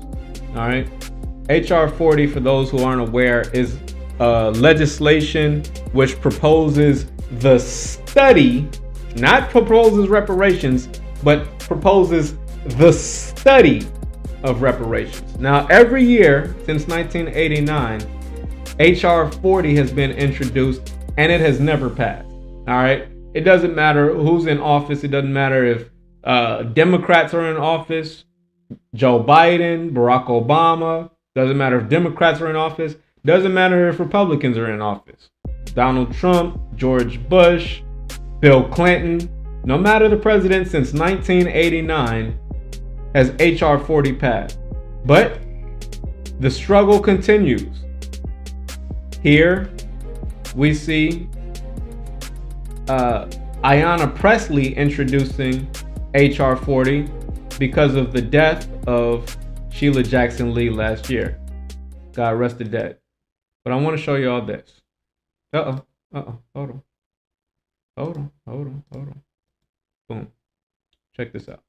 All right. HR 40, for those who aren't aware, is legislation which proposes the study, not proposes reparations, but proposes the study of reparations. Now, every year since 1989, HR 40 has been introduced and it has never passed. All right. It doesn't matter who's in office. It doesn't matter if Democrats are in office, Joe Biden, Barack Obama. Doesn't matter if Democrats are in office. Doesn't matter if Republicans are in office. Donald Trump, George Bush, Bill Clinton. No matter the president since 1989 has HR 40 passed. But the struggle continues. Here we see Ayanna Pressley introducing HR 40 because of the death of Sheila Jackson Lee last year. God rest the dead. But I want to show you all this. Hold on. Boom. Check this out.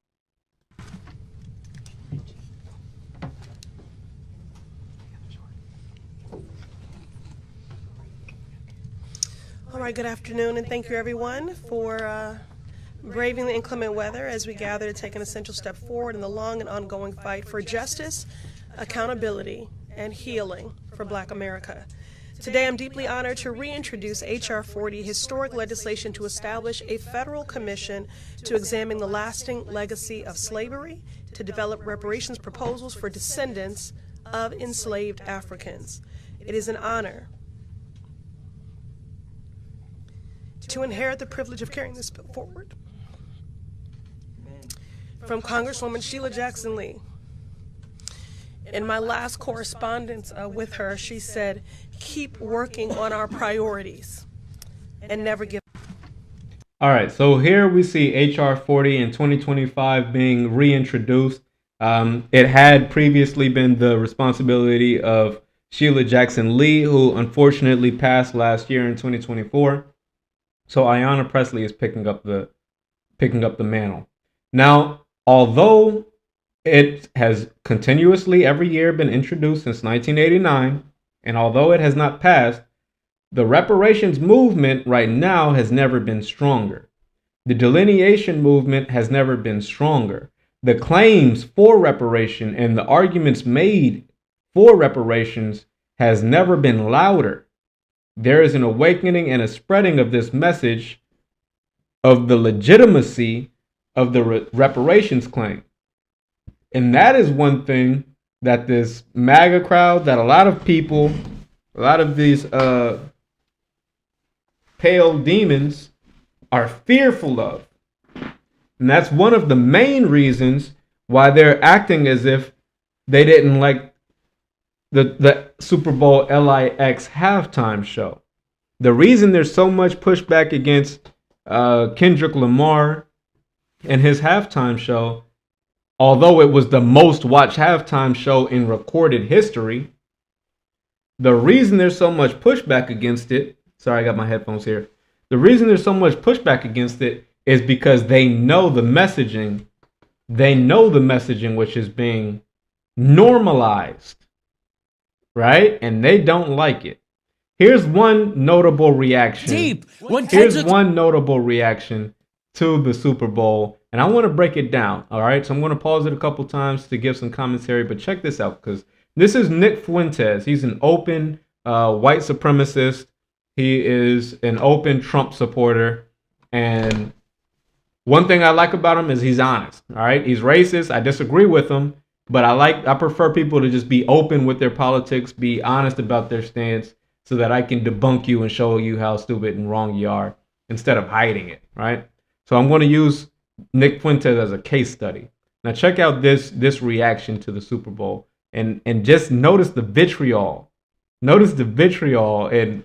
All right, good afternoon, and thank you everyone for braving the inclement weather as we gather to take an essential step forward in the long and ongoing fight for justice, accountability, and healing for Black America. Today, I'm deeply honored to reintroduce HR 40, historic legislation to establish a federal commission to examine the lasting legacy of slavery, to develop reparations proposals for descendants of enslaved Africans. It is an honor to inherit the privilege of carrying this bill forward. From Congresswoman Sheila Jackson Lee. In my last correspondence with her, she said, keep working on our priorities and never give. All right, so here we see HR 40 in 2025 being reintroduced. It had previously been the responsibility of Sheila Jackson Lee, who unfortunately passed last year in 2024. So Ayanna Pressley is picking up the mantle. Now, although it has continuously every year been introduced since 1989, and although it has not passed, the reparations movement right now has never been stronger. The delineation movement has never been stronger. The claims for reparation and the arguments made for reparations has never been louder. There is an awakening and a spreading of this message of the legitimacy of the reparations claim. And that is one thing that this MAGA crowd, that a lot of people, a lot of these pale demons are fearful of. And that's one of the main reasons why they're acting as if they didn't like the Super Bowl LIX halftime show. The reason there's so much pushback against Kendrick Lamar and his halftime show, although it was the most watched halftime show in recorded history, the reason there's so much pushback against it, sorry, I got my headphones here. The reason there's so much pushback against it is because they know the messaging. They know the messaging which is being normalized. Right? And they don't like it. Here's one notable reaction. Here's one notable reaction to the Super Bowl. And I want to break it down. All right. So I'm going to pause it a couple times to give some commentary. But check this out, because this is Nick Fuentes. He's an open white supremacist. He is an open Trump supporter. And one thing I like about him is he's honest. All right. He's racist. I disagree with him. But I prefer people to just be open with their politics, be honest about their stance, so that I can debunk you and show you how stupid and wrong you are instead of hiding it, right? So I'm going to use Nick Fuentes as a case study. Now check out this reaction to the Super Bowl and just notice the vitriol. Notice the vitriol and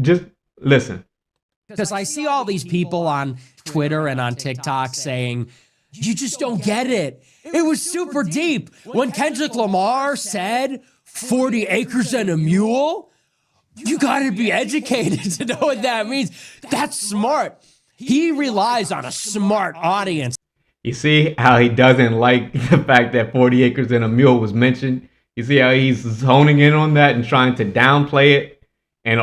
just listen. Because I see all these people on Twitter and on TikTok saying, you just don't get it. It was super deep. When Kendrick Lamar said 40 acres and a mule, you got to be educated to know what that means. That's smart. He relies on a smart audience. You see how he doesn't like the fact that 40 acres and a mule was mentioned? You see how he's honing in on that and trying to downplay it? And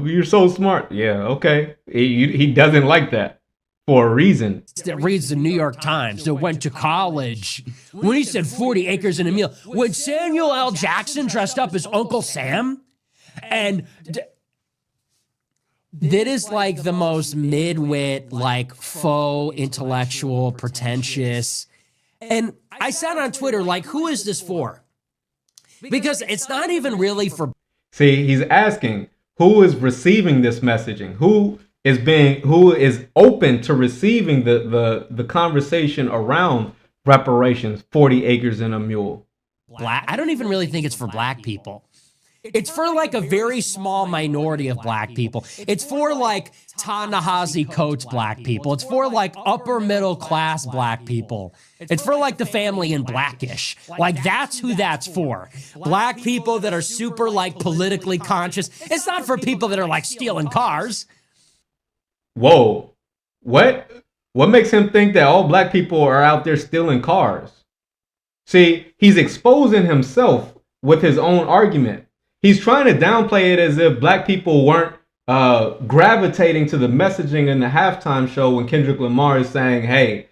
you're so smart. Yeah, okay. He doesn't like that for a reason. That reads the New York Times, that went to college. When he said 40 acres and a mule, when Samuel L. Jackson dressed up as Uncle Sam, and that is like the most mid-wit, like faux intellectual, pretentious. And I said on Twitter, like, who is this for? Because it's not even really for. See, he's asking who is receiving this messaging, who is open to receiving the conversation around reparations, 40 acres and a mule. Black. I don't even really think it's for black people. It's for like a very small minority of black people. It's for like Ta-Nehisi Coates black people. It's for like upper middle class black people. It's for like the family in Blackish. Like that's who that's for. Black people that are super like politically conscious. It's not for people that are like stealing cars. Whoa. What makes him think that all black people are out there stealing cars? See, he's exposing himself with his own argument. He's trying to downplay it as if black people weren't gravitating to the messaging in the halftime show when Kendrick Lamar is saying, hey,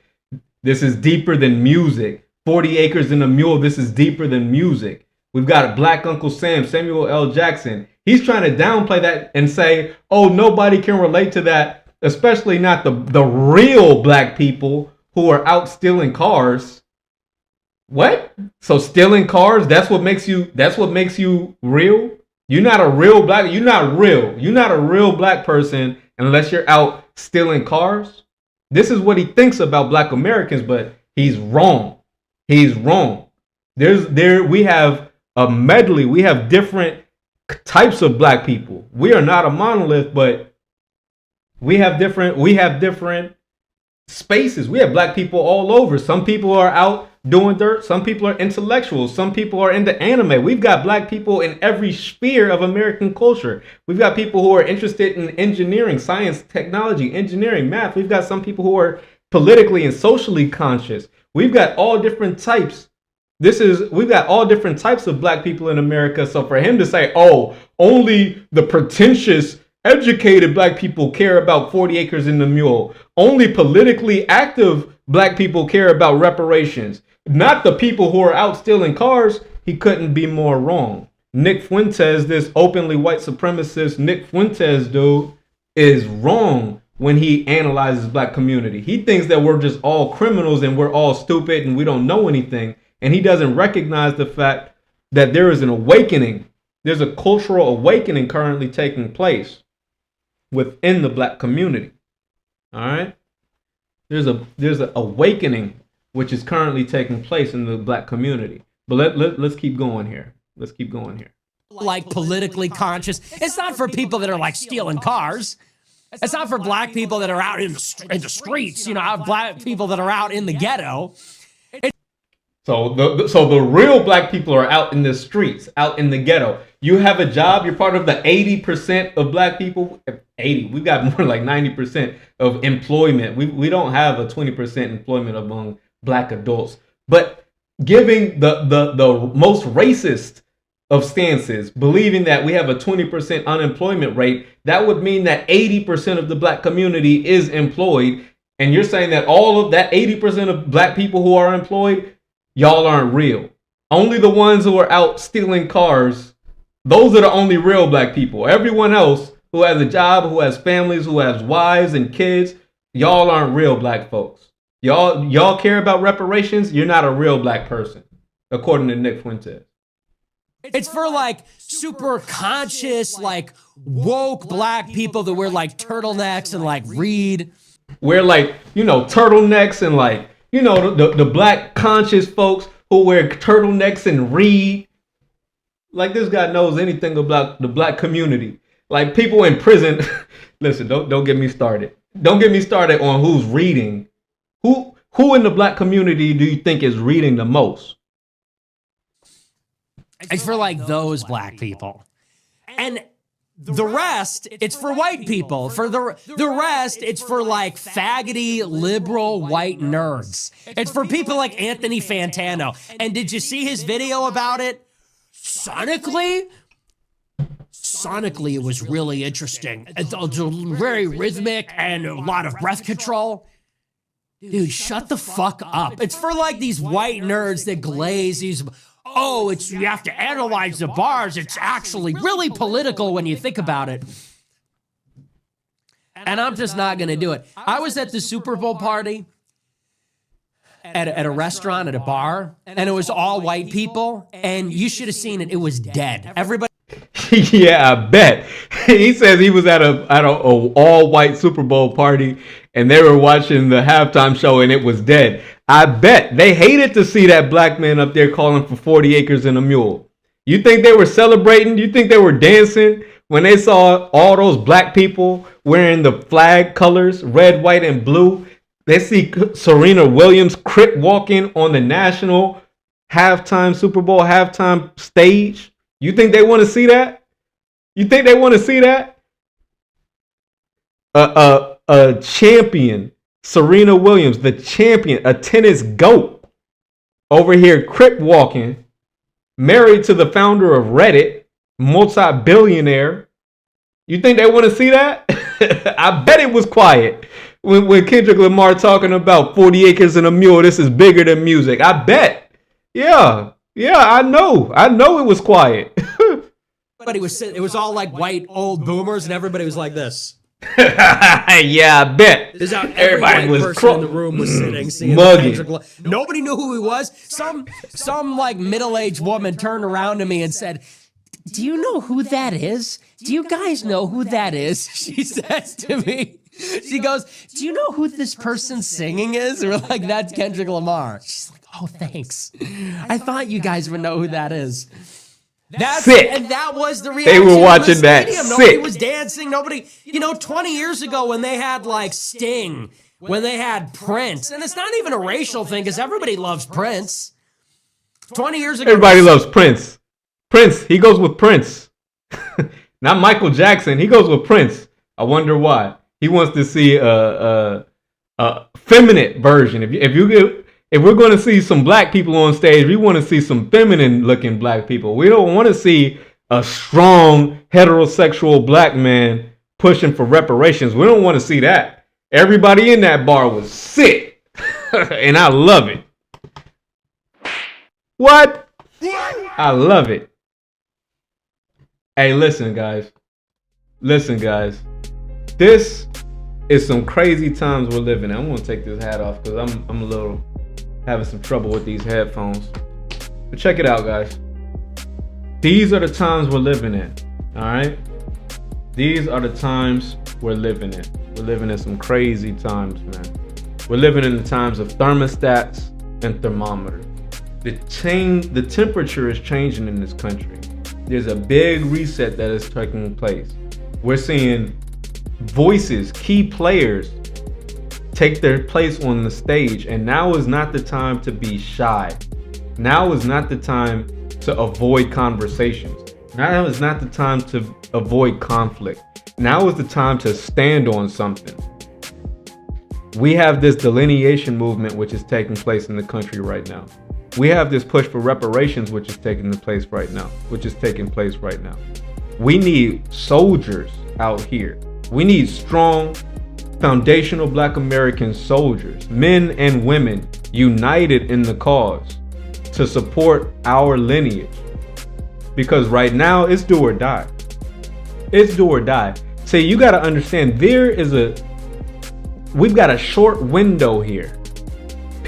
this is deeper than music. 40 acres and a mule, this is deeper than music. We've got Black Uncle Sam, Samuel L. Jackson. He's trying to downplay that and say, oh, nobody can relate to that, especially not the real black people who are out stealing cars. What? So stealing cars, that's what makes you real? You're not a real black, you're not real. You're not a real black person unless you're out stealing cars. This is what he thinks about black Americans, but he's wrong. He's wrong. We have a medley. We have different types of black people. We are not a monolith, but we have different spaces. We have black people all over. Some people are out doing dirt. Some people are intellectuals. Some people are into anime. We've got black people in every sphere of American culture. We've got people who are interested in engineering, science, technology, engineering, math. We've got some people who are politically and socially conscious. We've got all different types. We've got all different types of black people in America. So for him to say, oh, only the pretentious, educated black people care about 40 acres and a mule. Only politically active black people care about reparations. Not the people who are out stealing cars. He couldn't be more wrong. Nick Fuentes, this openly white supremacist Nick Fuentes dude, is wrong when he analyzes black community. He thinks that we're just all criminals and we're all stupid and we don't know anything. And he doesn't recognize the fact that there is an awakening. There's a cultural awakening currently taking place within the black community. All right. There's an awakening which is currently taking place in the black community. But let's keep going here. Let's keep going here. Like politically conscious. It's not for people that are like stealing cars. It's not for black people that are out in the streets. You know, black people that are out in the ghetto. So the real black people are out in the streets, out in the ghetto. You have a job. You're part of the 80% of black people. 80. We've got more like 90% of employment. We don't have a 20% employment among black adults. But giving the most racist of stances, believing that we have a 20% unemployment rate, that would mean that 80% of the black community is employed. And you're saying that all of that 80% of black people who are employed, y'all aren't real. Only the ones who are out stealing cars, those are the only real black people. Everyone else who has a job, who has families, who has wives and kids, y'all aren't real black folks. Y'all care about reparations? You're not a real black person, according to Nick Fuentes. It's for like super conscious, like woke black people that wear like turtlenecks and like read. Wear like, turtlenecks and like, the black conscious folks who wear turtlenecks and read. Like this guy knows anything about the black community. Like people in prison. Listen, don't get me started. Don't get me started on who's reading. Who in the black community do you think is reading the most? It's for like those black people. And the rest, it's for white people. For the rest, it's for like faggoty, liberal, white nerds. It's for people like Anthony Fantano. And did you see his video about it? Sonically, it was really interesting. It's very rhythmic and a lot of breath control. Dude, shut the fuck up. It's for like these white nerds that glaze these... you have to analyze the bars. It's actually really political when you think about it. And I'm just not going to do it. I was at the Super Bowl party at a restaurant, at a bar, and it was all white people, and you should have seen it. It was dead. Everybody. Yeah, I bet. He says he was at a all-white Super Bowl party, and they were watching the halftime show, and it was dead. I bet they hated to see that black man up there calling for 40 acres and a mule. You think they were celebrating? You think they were dancing when they saw all those black people wearing the flag colors, red, white, and blue? They see Serena Williams crip walking on the national Super Bowl halftime stage. You think they want to see that? You think they want to see that? A champion, Serena Williams, the champion, a tennis GOAT, over here crip walking, married to the founder of Reddit, multi-billionaire. You think they want to see that? I bet it was quiet when Kendrick Lamar talking about 40 acres and a mule. This is bigger than music. I bet. Yeah, I know it was quiet. But it was all like white old boomers, and everybody was like this. Yeah, I bet. This is how every white person in the room was sitting. Nobody knew who he was. Some like middle-aged woman turned around to me and said, "Do you know who that is? Do you guys know who that is?" She says to me. She goes, "Do you know who this person singing is?" We're like, "That's Kendrick Lamar." She's like, "Oh, thanks. I thought you guys would know who that is." That's sick. And that was the reaction. They were watching that. Nobody was dancing. Nobody, 20 years ago when they had like Sting, when they had Prince, and it's not even a racial thing because everybody loves Prince. 20 years ago, everybody loves Prince. Prince, he goes with Prince. Not Michael Jackson. He goes with Prince. I wonder why. He wants to see a feminine version. If we're going to see some black people on stage, we want to see some feminine looking black people. We don't want to see a strong heterosexual black man pushing for reparations. We don't want to see that. Everybody in that bar was sick. And I love it. What? I love it. Hey, listen, guys. This is some crazy times we're living in. I'm going to take this hat off because I'm a little having some trouble with these headphones. But check it out, guys. These are the times we're living in. All right? These are the times we're living in. We're living in some crazy times, man. We're living in the times of thermostats and thermometers. The temperature is changing in this country. There's a big reset that is taking place. We're seeing voices, key players, take their place on the stage, and now is not the time to be shy. Now is not the time to avoid conversations. Now is not the time to avoid conflict. Now is the time to stand on something. We have this delineation movement which is taking place in the country right now. We have this push for reparations which is taking place right now. We need soldiers out here. We need strong, foundational black American soldiers, men and women united in the cause to support our lineage. Because right now it's do or die. It's do or die. See, you got to understand we've got a short window here.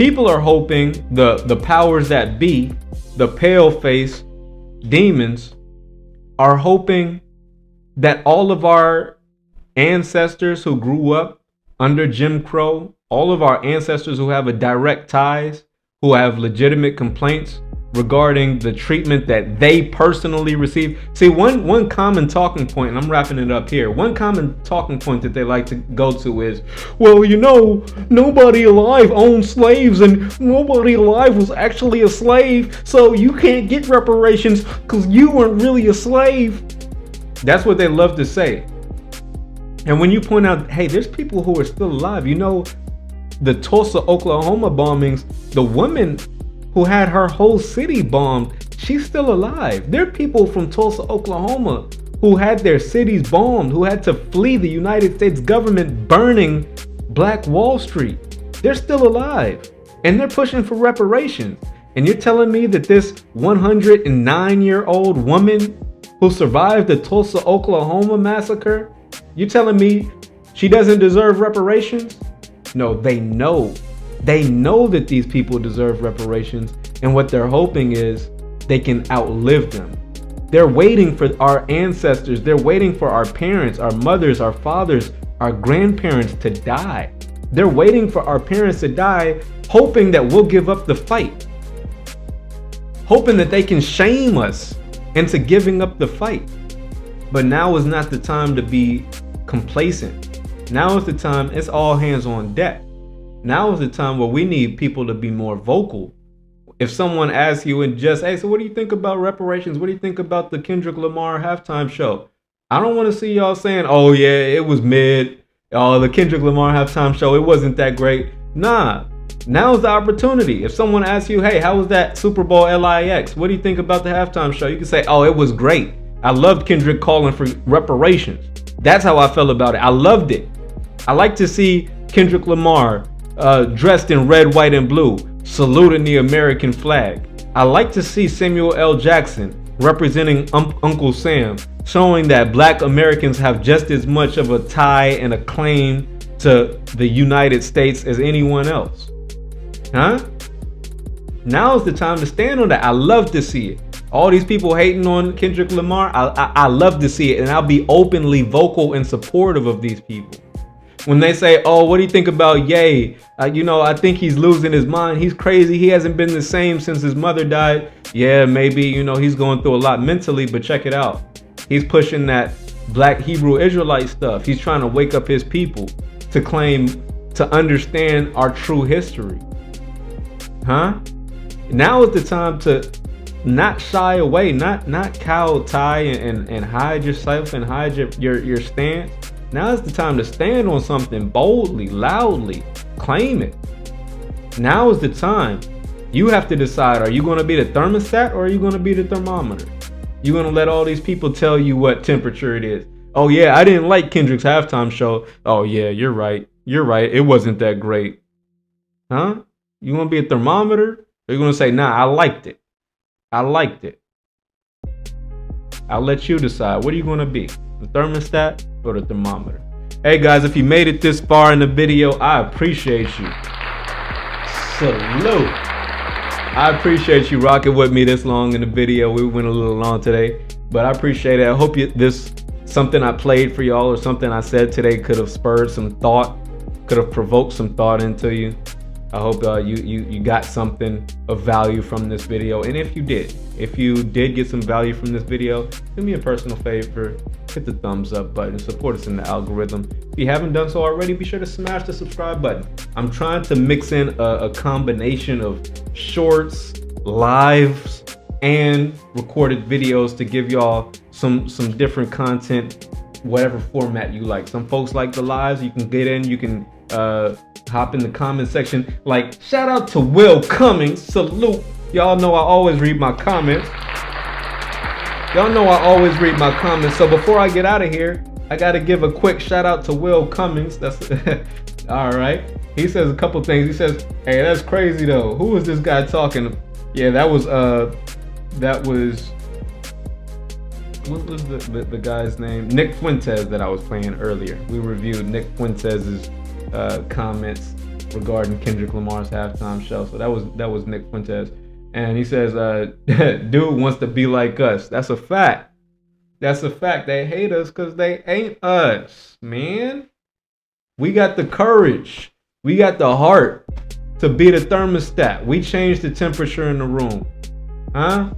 People are hoping, the powers that be, the pale-faced demons, are hoping that all of our ancestors who grew up under Jim Crow, all of our ancestors who have a direct ties, who have legitimate complaints regarding the treatment that they personally receive. See, one common talking point, and I'm wrapping it up here, one common talking point that they like to go to is, well, you know, nobody alive owned slaves and nobody alive was actually a slave, so you can't get reparations because you weren't really a slave. That's what they love to say. And when you point out, hey, there's people who are still alive, you know, the Tulsa, Oklahoma bombings, the woman who had her whole city bombed, she's still alive. There are people from Tulsa, Oklahoma who had their cities bombed, who had to flee the United States government burning Black Wall Street. They're still alive and they're pushing for reparations. And you're telling me that this 109-year-old woman who survived the Tulsa, Oklahoma massacre, you're telling me she doesn't deserve reparations? No, they know. They know that these people deserve reparations, and what they're hoping is they can outlive them. They're waiting for our ancestors. They're waiting for our parents, our mothers, our fathers, our grandparents to die. They're waiting for our parents to die, hoping that we'll give up the fight. Hoping that they can shame us into giving up the fight. But now is not the time to be complacent. Now is the time, it's all hands on deck. Now is the time where we need people to be more vocal. If someone asks you and just, hey, so what do you think about reparations? What do you think about the Kendrick Lamar halftime show? I don't want to see y'all saying, oh yeah, it was mid. Oh, the Kendrick Lamar halftime show, it wasn't that great. Nah, now's the opportunity. If someone asks you, hey, how was that Super Bowl LIX? What do you think about the halftime show? You can say, oh, it was great. I loved Kendrick calling for reparations. That's how I felt about it. I loved it. I like to see Kendrick Lamar dressed in red, white, and blue, saluting the American flag. I like to see Samuel L. Jackson representing Uncle Sam, showing that Black Americans have just as much of a tie and a claim to the United States as anyone else. Huh? Now is the time to stand on that. I love to see it. All these people hating on Kendrick Lamar, I love to see it, and I'll be openly vocal and supportive of these people. When they say, oh, what do you think about Ye? You know, I think he's losing his mind. He's crazy. He hasn't been the same since his mother died. Yeah, maybe, you know, he's going through a lot mentally, but check it out. He's pushing that Black Hebrew Israelite stuff. He's trying to wake up his people to claim, to understand our true history. Huh? Now is the time to not shy away, not cow tie and hide yourself and hide your stance. Now is the time to stand on something boldly, loudly, claim it. Now is the time. You have to decide, are you going to be the thermostat or are you going to be the thermometer? You're going to let all these people tell you what temperature it is. Oh yeah, I didn't like Kendrick's halftime show. Oh yeah, you're right. You're right. It wasn't that great. Huh? You want to be a thermometer? Or are you going to say, nah, I liked it. I liked it. I'll let you decide. What are you going to be? The thermostat or the thermometer? Hey guys, if you made it this far in the video, I appreciate you. Salute. I appreciate you rocking with me this long in the video. We went a little long today, but I appreciate it. I hope this something I played for y'all or something I said today could have spurred some thought, could have provoked some thought into you. I hope you got something of value from this video. And if you did get some value from this video, do me a personal favor, hit the thumbs up button, support us in the algorithm. If you haven't done so already, be sure to smash the subscribe button. I'm trying to mix in a combination of shorts, lives, and recorded videos to give y'all some different content, whatever format you like. Some folks like the lives. You can get in, you can hop in the comment section. Like, shout out to Will Cummings, salute. Y'all know I always read my comments. So before I get out of here, I gotta give a quick shout out to Will Cummings. That's all right. He says a couple things. He says, hey, that's crazy though. Who was this guy talking? Yeah, that was what was the guy's name? Nick Fuentes that I was playing earlier. We reviewed Nick Fuentes's comments regarding Kendrick Lamar's halftime show. So that was Nick Fuentes. And he says, dude wants to be like us. That's a fact. That's a fact. They hate us because they ain't us, man. We got the courage. We got the heart to be the thermostat. We change the temperature in the room. Huh?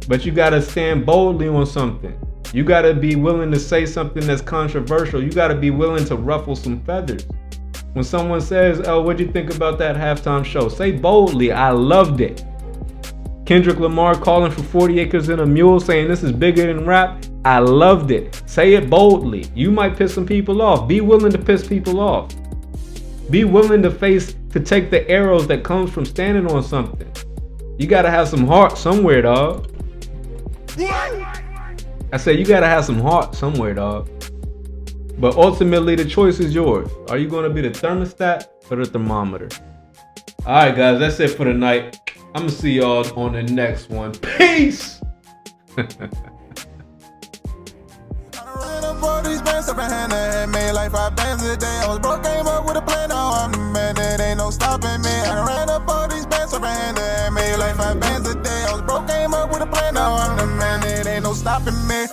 But you got to stand boldly on something. You got to be willing to say something that's controversial. You got to be willing to ruffle some feathers. When someone says, oh, what'd you think about that halftime show? Say boldly, I loved it. Kendrick Lamar calling for 40 acres and a mule, saying this is bigger than rap. I loved it. Say it boldly. You might piss some people off. Be willing to piss people off. Be willing to take the arrows that comes from standing on something. You gotta have some heart somewhere, dog. I said you gotta have some heart somewhere, dog. But ultimately the choice is yours. Are you gonna be the thermostat or the thermometer? Alright guys, that's it for the night. I'm gonna see y'all on the next one. Peace! These bands up in hand and made like 5 bands a day. I was broke, came up with a plan, now I'm the man, there ain't no stopping me. I ran up all these bands up in hand and made like 5 bands a day. I was broke, came up with a plan, now I'm the man, there ain't no stopping me.